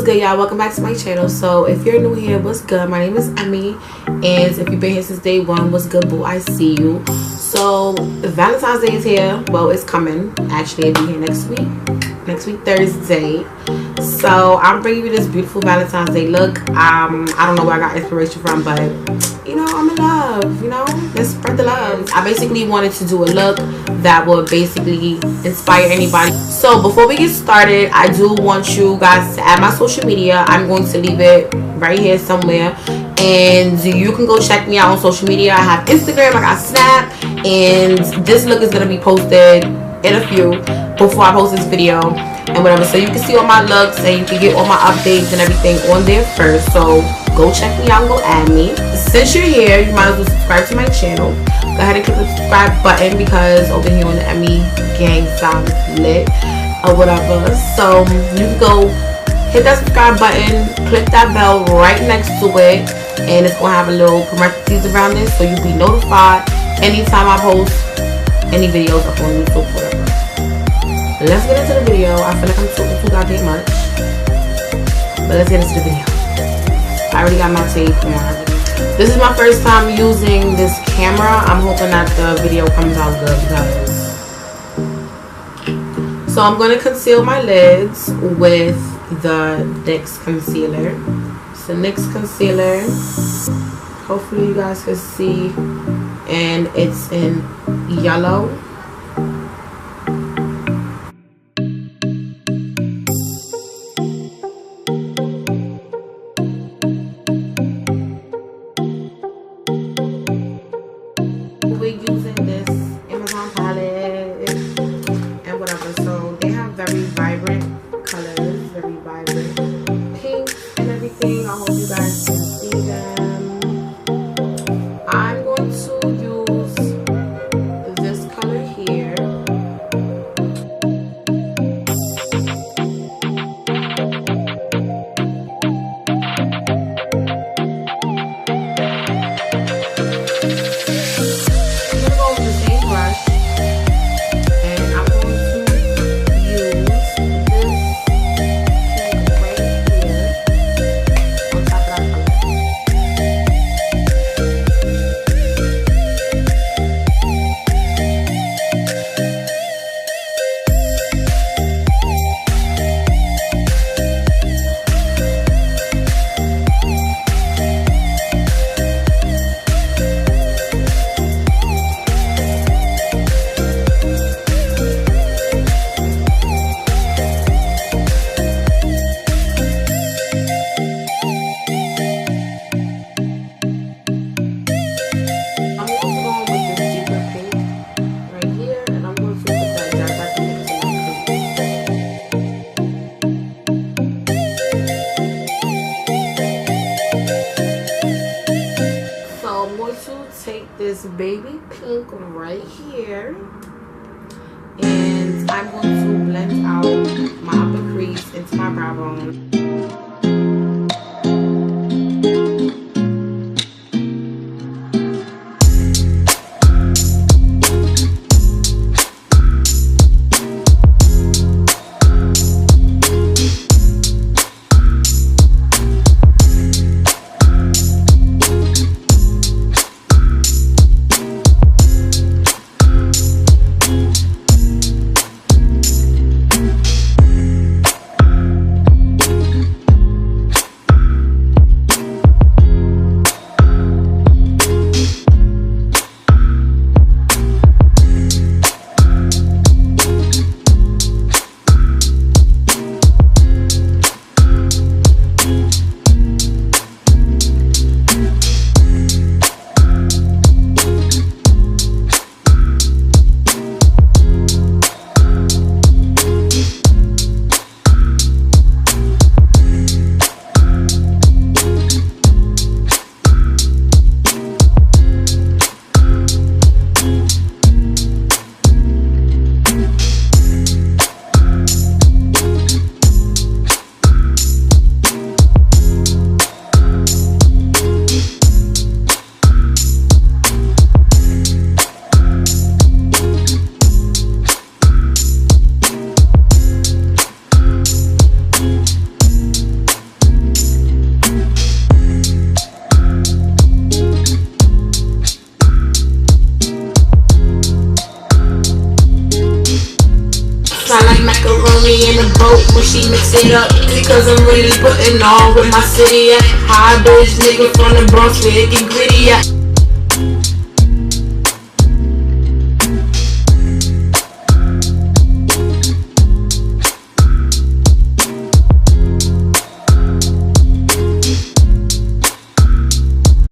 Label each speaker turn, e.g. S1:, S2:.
S1: What's good, y'all? Welcome back to my channel. So if you're new here, what's good? My name is Emmy, and if you've been here since day one, what's good, boo? I see you. So Valentine's Day is here. Well, it's coming. Actually, it'll be here next week Thursday. So I'm bringing you this beautiful Valentine's Day look. I don't know where I got inspiration from, but you know, I'm in love. You know, let's spread the love. I basically wanted to do a look that would basically inspire anybody. So before we get started, I do want you guys to add my social media. I'm going to leave it right here somewhere, and you can go check me out on social media. I have Instagram, I got Snap, and this look is going to be posted in a few before I post this video and whatever, so you can see all my looks and you can get all my updates and everything on there first. So go check me out and go add me. Since you're here, you might as well subscribe to my channel. Go ahead and click the subscribe button, because over here on the Emmy gang sounds lit or whatever. So you can go hit that subscribe button, click that bell right next to it, and it's gonna have a little parentheses around it, so you'll be notified anytime I post any videos up on YouTube, whatever. Let's get into the video. I feel like I'm talking too goddamn much, but let's get into the video. I already got my tape on. This is my first time using this camera. I'm hoping that the video comes out good, because so I'm going to conceal my lids with the NYX concealer. It's the NYX concealer. Hopefully you guys can see, and it's in yellow. We're using this Amazon palette and whatever, so they have very vibrant colors, very vibrant pinks and everything. I hope you guys can see them. I'm going to use this color here. Take this baby pink right here, and I'm going to blend out my upper crease into my brow bone. me in the boat when she mix it up, because I'm really putting on with my city at. High bitch nigga from the Bronx, where it get gritty at.